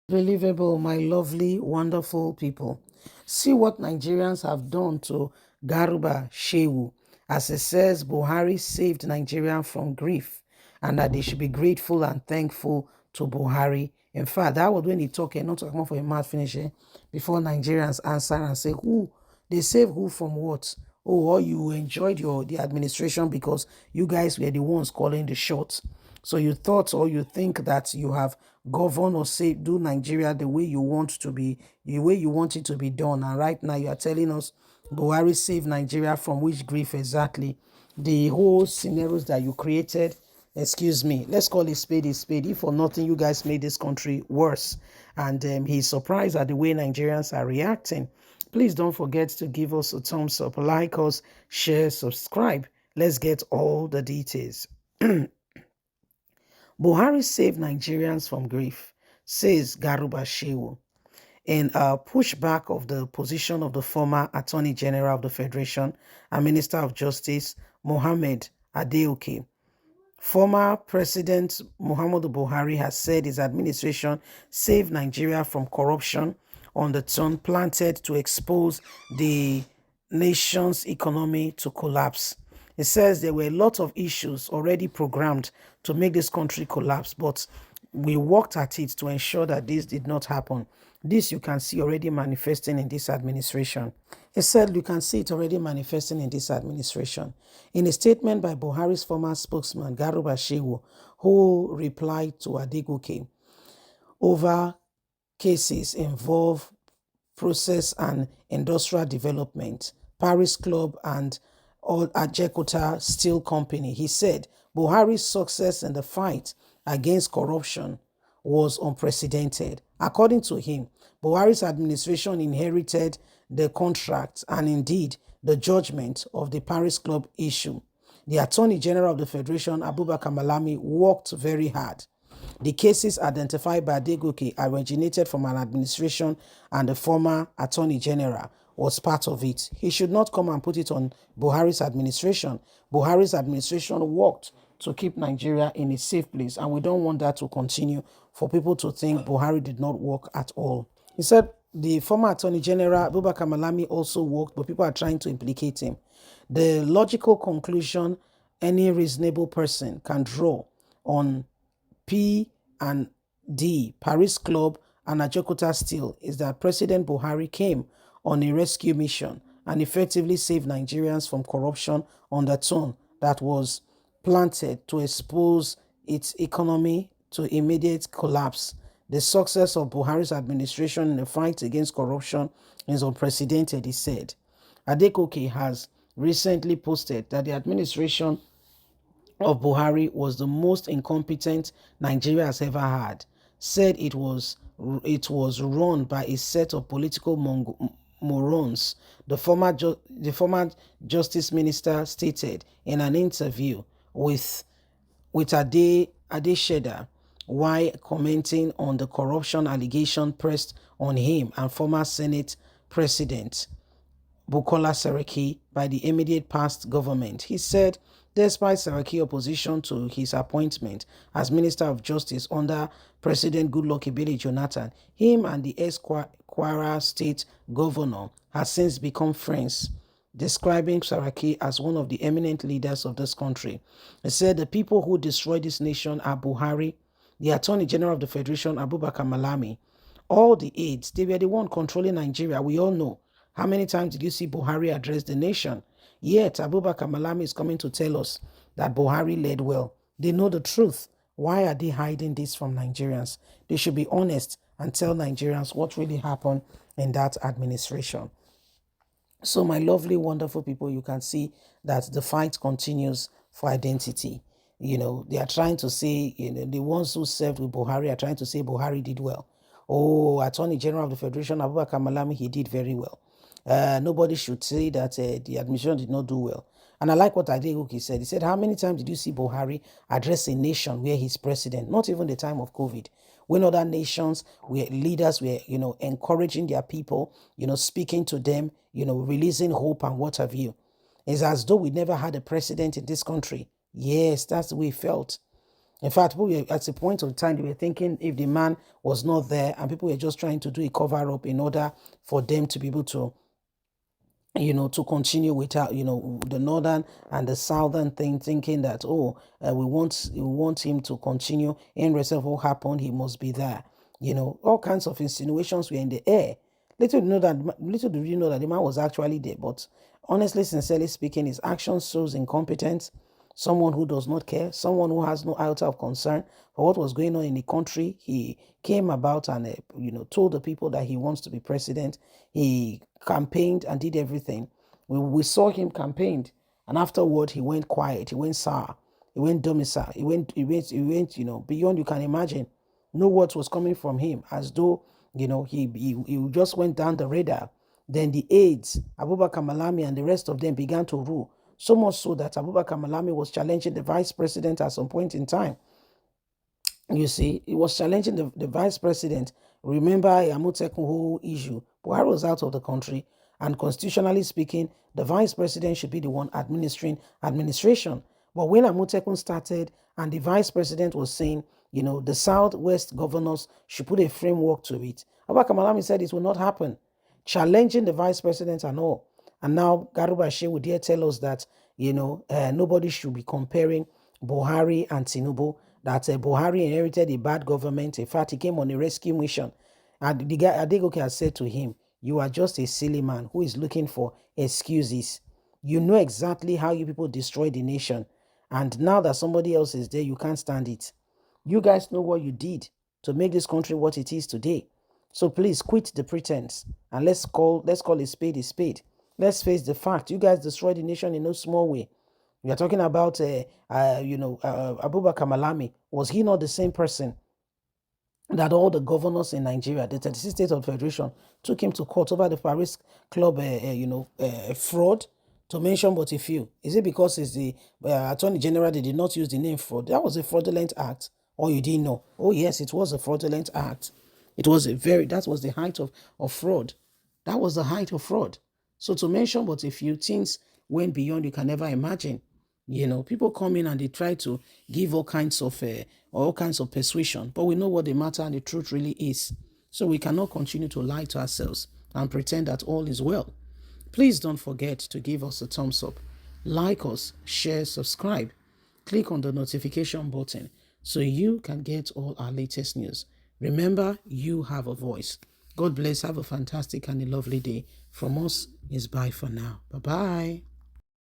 Believable, my lovely, wonderful people. See what Nigerians have done to Garba Shehu. As it says, Buhari saved Nigeria from grief and that they should be grateful and thankful to Buhari. In fact, that was when he talked, not talking about for a mad finish before Nigerians answer and say, who? They save who from what? Oh, or you enjoyed the administration because you guys were the ones calling the shots. So you thought or you think that you have governed or say do Nigeria the way you want to be, the way you want it to be done. And right now you are telling us Buhari saved Nigeria from which grief exactly? The whole scenarios that you created, excuse me, let's call it spade a spade. If for nothing, you guys made this country worse. And he's surprised at the way Nigerians are reacting. Please don't forget to give us a thumbs up, like us, share, subscribe. Let's get all the details. Buhari saved Nigerians from grief, says Garba Shehu, in a pushback of the position of the former Attorney General of the Federation and Minister of Justice, Mohammed Adeoke. Former President Muhammadu Buhari has said his administration saved Nigeria from corruption on the tone planted to expose the nation's economy to collapse. It says there were a lot of issues already programmed to make this country collapse, but we worked at it to ensure that this did not happen. This you can see already manifesting in this administration. It said you can see it already manifesting in this administration. In a statement by Buhari's former spokesman, Garba Shehu, who replied to Adegoke over cases involve process and industrial development, Paris Club and Ajekota Steel Company. He said Buhari's success in the fight against corruption was unprecedented. According to him, Buhari's administration inherited the contract and indeed the judgment of the Paris Club issue. The Attorney General of the Federation, Abubakar Malami, worked very hard. The cases identified by Adegoke originated from an administration and the former Attorney General was part of it. He should not come and put it on Buhari's administration. Buhari's administration worked to keep Nigeria in a safe place, and we don't want that to continue for people to think Buhari did not work at all. He said the former Attorney General, Abubakar Malami, also worked, but people are trying to implicate him. The logical conclusion any reasonable person can draw on P and D, Paris Club and Ajokota Steel, is that President Buhari came on a rescue mission and effectively saved Nigerians from corruption on the tone that was planted to expose its economy to immediate collapse. The success of Buhari's administration in the fight against corruption is unprecedented, he said. Adekoke has recently posted that the administration of Buhari was the most incompetent Nigeria has ever had. Said it was run by a set of political morons. The former Justice Minister stated in an interview with Adesheda while commenting on the corruption allegation pressed on him and former Senate President Bukola Saraki by the immediate past government. He said, despite Saraki's opposition to his appointment as Minister of Justice under President Goodluck Ebele Jonathan, him and the ex-Kwara State Governor have since become friends, describing Saraki as one of the eminent leaders of this country. He said the people who destroyed this nation are Buhari, the Attorney General of the Federation, Abubakar Malami, all the aides. They were the one controlling Nigeria. We all know. How many times did you see Buhari address the nation? Yet, Abubakar Malami is coming to tell us that Buhari led well. They know the truth. Why are they hiding this from Nigerians? They should be honest and tell Nigerians what really happened in that administration. So, my lovely, wonderful people, you can see that the fight continues for identity. They are trying to say, the ones who served with Buhari are trying to say Buhari did well. Oh, Attorney General of the Federation, Abubakar Malami, he did very well. Nobody should say that the administration did not do well. And I like what Adegoke said. He said, how many times did you see Buhari address a nation where he's president? Not even the time of COVID. When other nations, where leaders were, encouraging their people, speaking to them, releasing hope and what have you. It's as though we never had a president in this country. Yes, that's the way it felt. In fact, people were, at a point of time, they were thinking if the man was not there and people were just trying to do a cover up in order for them to be able to, to continue without, the northern and the southern thing, thinking that, we want him to continue. In rest of what happened, he must be there. All kinds of insinuations were in the air. Little do you know that the man was actually there. But honestly, sincerely speaking, his action shows incompetence, someone who does not care, someone who has no iota of concern for what was going on in the country. He came about and, told the people that he wants to be president. He campaigned and did everything. We saw him campaigned, and afterward he went quiet. He went sour. He went domicile. He went, beyond you can imagine. No words was coming from him, as though, he just went down the radar. Then the aides, Abubakar Malami and the rest of them began to rule. So much so that Abubakar Malami was challenging the vice president at some point in time. You see, he was challenging the vice president. Remember Yamutekun whole issue. Buhari was out of the country, and constitutionally speaking, the vice president should be the one administering administration. But when Amutekun started and the vice president was saying, the Southwest governors should put a framework to it, Abubakar Malami said it will not happen, challenging the vice president and all. And now Garba Shehu dare tell us that, nobody should be comparing Buhari and Tinubu, that Buhari inherited a bad government. In fact, he came on a rescue mission. And the guy, Adegoke, has said to him, you are just a silly man who is looking for excuses. You know exactly how you people destroyed the nation. And now that somebody else is there, you can't stand it. You guys know what you did to make this country what it is today. So please quit the pretense and let's call a spade a spade. Let's face the fact. You guys destroyed the nation in no small way. We are talking about, Abubakar Malami. Was he not the same person that all the governors in Nigeria, the 36 states of the Federation, took him to court over the Paris Club, fraud, to mention but a few? Is it because it's the Attorney General they did not use the name fraud? That was a fraudulent act, or you didn't know? Oh yes, it was a fraudulent act. That was the height of fraud. That was the height of fraud. So to mention but a few things went beyond you can never imagine. People come in and they try to give all kinds of persuasion, but we know what the matter and the truth really is. So we cannot continue to lie to ourselves and pretend that all is well. Please don't forget to give us a thumbs up, like us, share, subscribe, click on the notification button so you can get all our latest news. Remember, you have a voice. God bless. Have a fantastic and a lovely day. From us is bye for now. Bye-bye.